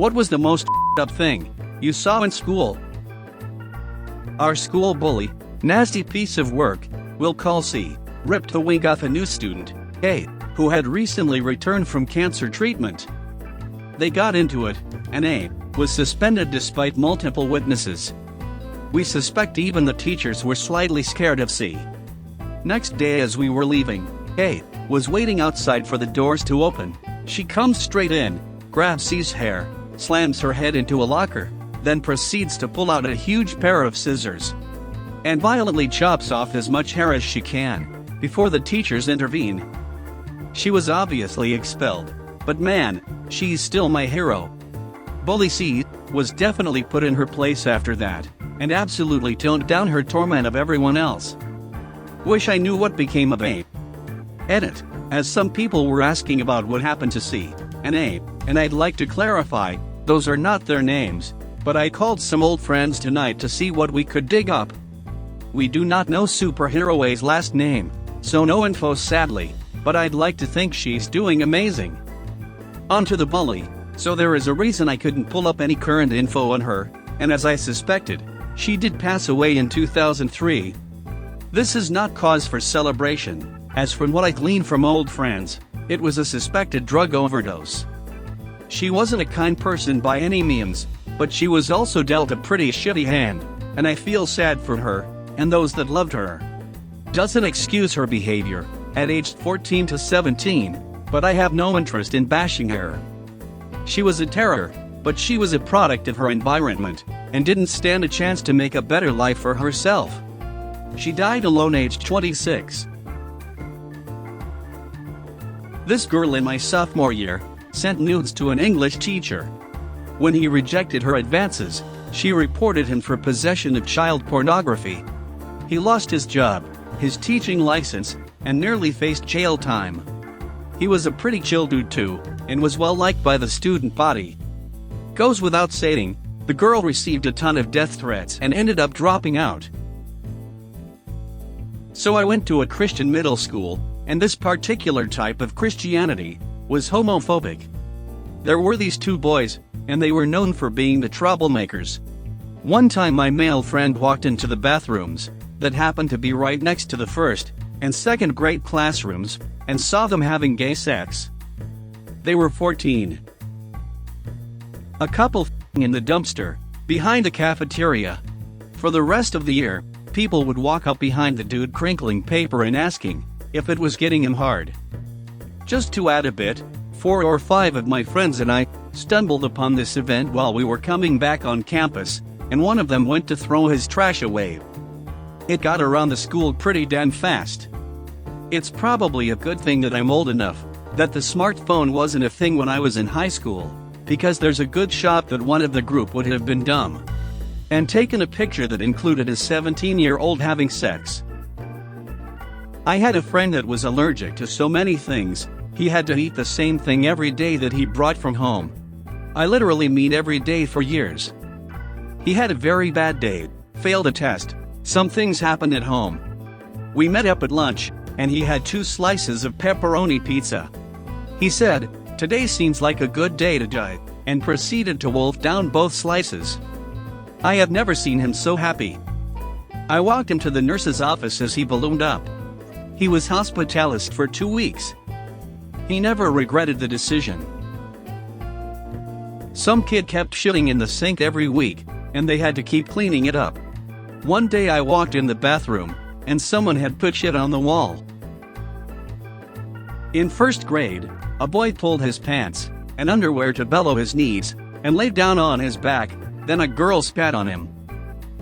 What was the most up thing you saw in school? Our school bully, nasty piece of work, we'll call C, ripped the wig off a new student, A, who had recently returned from cancer treatment. They got into it, and A was suspended despite multiple witnesses. We suspect even the teachers were slightly scared of C. Next day as we were leaving, A was waiting outside for the doors to open. She comes straight in, grabs C's hair, slams her head into a locker, then proceeds to pull out a huge pair of scissors and violently chops off as much hair as she can, before the teachers intervene. She was obviously expelled, but man, she's still my hero. Bully C was definitely put in her place after that, and absolutely toned down her torment of everyone else. Wish I knew what became of A. Edit, as some people were asking about what happened to C and A, and I'd like to clarify, those are not their names, but I called some old friends tonight to see what we could dig up. We do not know Superhero A's last name, so no info sadly, but I'd like to think she's doing amazing. On to the bully. So there is a reason I couldn't pull up any current info on her, and as I suspected, she did pass away in 2003. This is not cause for celebration, as from what I gleaned from old friends, it was a suspected drug overdose. She wasn't a kind person by any means, but she was also dealt a pretty shitty hand, and I feel sad for her, and those that loved her. Doesn't excuse her behavior, at age 14 to 17, but I have no interest in bashing her. She was a terror, but she was a product of her environment, and didn't stand a chance to make a better life for herself. She died alone aged 26. This girl in my sophomore year sent nudes to an English teacher. When he rejected her advances, she reported him for possession of child pornography. He lost his job, his teaching license, and nearly faced jail time. He was a pretty chill dude too, and was well liked by the student body. Goes without saying, the girl received a ton of death threats and ended up dropping out. So I went to a Christian middle school, and this particular type of Christianity was homophobic. There were these two boys, and they were known for being the troublemakers. One time my male friend walked into the bathrooms, that happened to be right next to the first and second grade classrooms, and saw them having gay sex. They were 14. A couple in the dumpster, behind the cafeteria. For the rest of the year, people would walk up behind the dude crinkling paper and asking if it was getting him hard. Just to add a bit, 4 or 5 of my friends and I stumbled upon this event while we were coming back on campus, and one of them went to throw his trash away. It got around the school pretty damn fast. It's probably a good thing that I'm old enough that the smartphone wasn't a thing when I was in high school, because there's a good shot that one of the group would have been dumb and taken a picture that included a 17-year-old having sex. I had a friend that was allergic to so many things, he had to eat the same thing every day that he brought from home. I literally mean every day for years. He had a very bad day, failed a test, some things happened at home. We met up at lunch, and he had 2 slices of pepperoni pizza. He said, "Today seems like a good day to die," and proceeded to wolf down both slices. I have never seen him so happy. I walked him to the nurse's office as he ballooned up. He was hospitalized for 2 weeks. He never regretted the decision. Some kid kept shitting in the sink every week, and they had to keep cleaning it up. One day I walked in the bathroom, and someone had put shit on the wall. In first grade, a boy pulled his pants and underwear to below his knees, and laid down on his back, then a girl spat on him.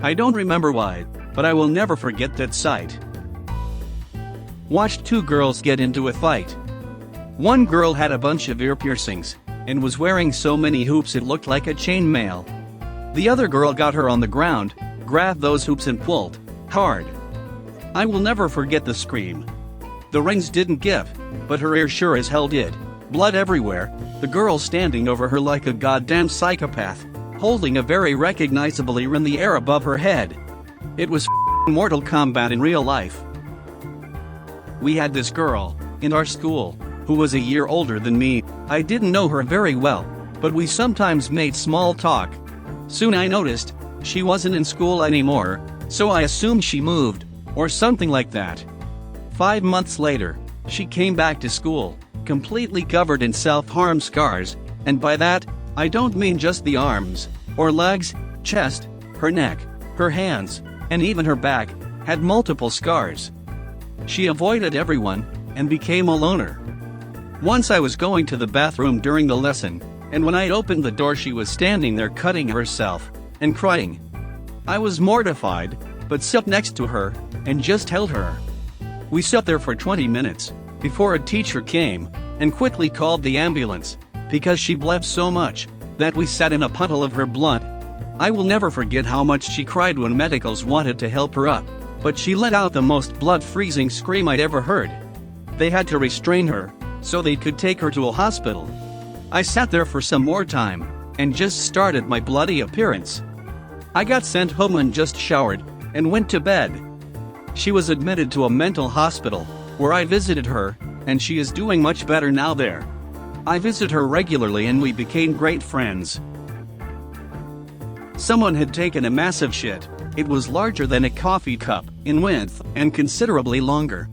I don't remember why, but I will never forget that sight. Watched 2 girls get into a fight. One girl had a bunch of ear piercings, and was wearing so many hoops it looked like a chainmail. The other girl got her on the ground, grabbed those hoops and pulled hard. I will never forget the scream. The rings didn't give, but her ear sure as hell did. Blood everywhere, the girl standing over her like a goddamn psychopath, holding a very recognizable ear in the air above her head. It was Mortal Kombat in real life. We had this girl in our school who was a year older than me. I didn't know her very well, but we sometimes made small talk. Soon I noticed she wasn't in school anymore, so I assumed she moved, or something like that. 5 months later, she came back to school, completely covered in self-harm scars, and by that, I don't mean just the arms, or legs, chest, her neck, her hands, and even her back, had multiple scars. She avoided everyone, and became a loner. Once I was going to the bathroom during the lesson, and when I opened the door she was standing there cutting herself, and crying. I was mortified, but sat next to her, and just held her. We sat there for 20 minutes, before a teacher came, and quickly called the ambulance, because she bled so much, that we sat in a puddle of her blood. I will never forget how much she cried when medicals wanted to help her up, but she let out the most blood-freezing scream I'd ever heard. They had to restrain her, so they could take her to a hospital. I sat there for some more time, and just started my bloody appearance. I got sent home and just showered, and went to bed. She was admitted to a mental hospital, where I visited her, and she is doing much better now there. I visit her regularly and we became great friends. Someone had taken a massive shit. It was larger than a coffee cup in width and considerably longer.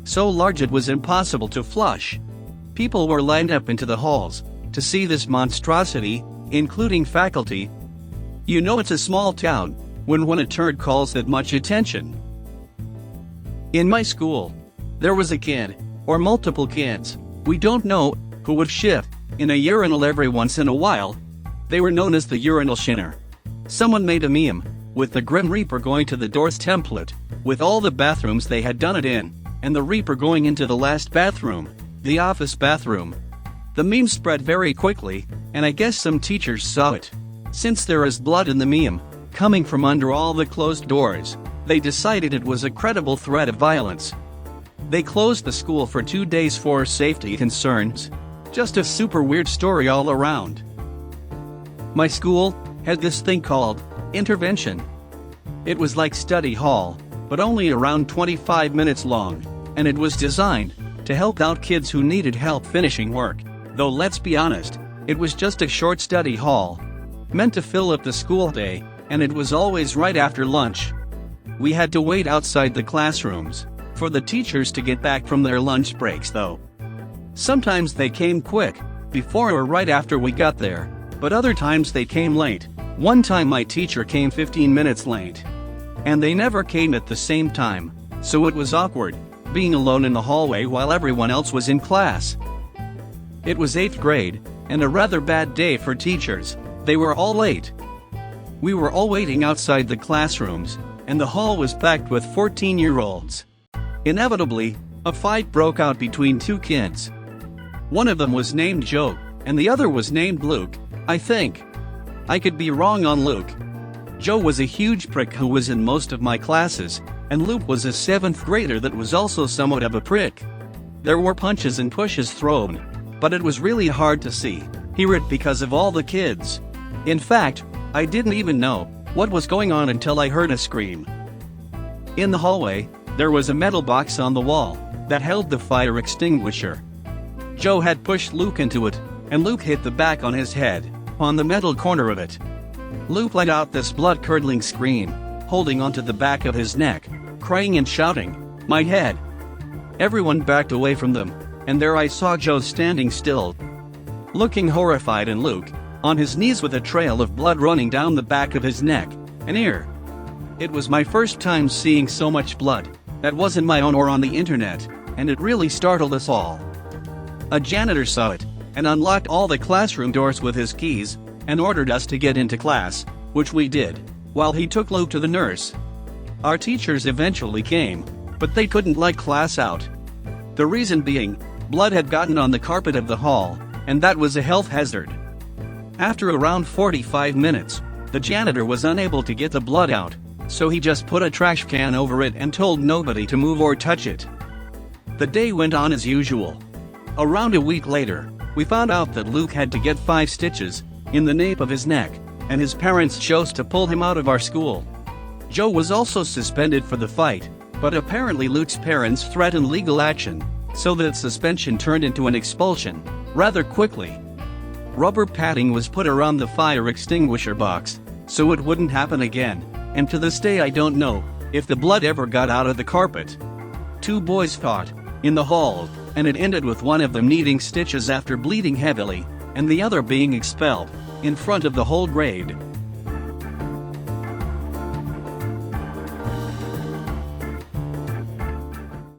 So large it was impossible to flush. People were lined up into the halls to see this monstrosity, including faculty. You know it's a small town when a turd calls that much attention. In my school, there was a kid, or multiple kids, we don't know, who would shit in a urinal every once in a while. They were known as the urinal shinner. Someone made a meme with the Grim Reaper going to the doors template, with all the bathrooms they had done it in, and the Reaper going into the last bathroom, the office bathroom. The meme spread very quickly, and I guess some teachers saw it. Since there is blood in the meme, coming from under all the closed doors, they decided it was a credible threat of violence. They closed the school for 2 days for safety concerns. Just a super weird story all around. My school had this thing called intervention. It was like study hall, but only around 25 minutes long, and it was designed to help out kids who needed help finishing work, though let's be honest, it was just a short study hall, meant to fill up the school day, and it was always right after lunch. We had to wait outside the classrooms for the teachers to get back from their lunch breaks though. Sometimes they came quick, before or right after we got there, but other times they came late. One time my teacher came 15 minutes late. And they never came at the same time, so it was awkward, being alone in the hallway while everyone else was in class. It was 8th grade, and a rather bad day for teachers. They were all late. We were all waiting outside the classrooms, and the hall was packed with 14-year-olds. Inevitably, a fight broke out between two kids. One of them was named Joe, and the other was named Luke, I think. I could be wrong on Luke. Joe was a huge prick who was in most of my classes, and Luke was a 7th grader that was also somewhat of a prick. There were punches and pushes thrown, but it was really hard to hear it because of all the kids. In fact, I didn't even know what was going on until I heard a scream. In the hallway, there was a metal box on the wall that held the fire extinguisher. Joe had pushed Luke into it, and Luke hit the back on his head, on the metal corner of it. Luke let out this blood-curdling scream, holding onto the back of his neck, crying and shouting, "My head!" Everyone backed away from them, and there I saw Joe standing still, looking horrified, and Luke, on his knees with a trail of blood running down the back of his neck and ear. It was my first time seeing so much blood that wasn't my own or on the internet, and it really startled us all. A janitor saw it, and unlocked all the classroom doors with his keys, and ordered us to get into class, which we did, while he took Luke to the nurse. Our teachers eventually came, but they couldn't let class out. The reason being, blood had gotten on the carpet of the hall, and that was a health hazard. After around 45 minutes, the janitor was unable to get the blood out, so he just put a trash can over it and told nobody to move or touch it. The day went on as usual. Around a week later, we found out that Luke had to get 5 stitches in the nape of his neck, and his parents chose to pull him out of our school. Joe was also suspended for the fight, but apparently Luke's parents threatened legal action, so that suspension turned into an expulsion rather quickly. Rubber padding was put around the fire extinguisher box, so it wouldn't happen again, and to this day I don't know if the blood ever got out of the carpet. 2 boys fought in the hall, and it ended with one of them needing stitches after bleeding heavily, and the other being expelled in front of the whole grade.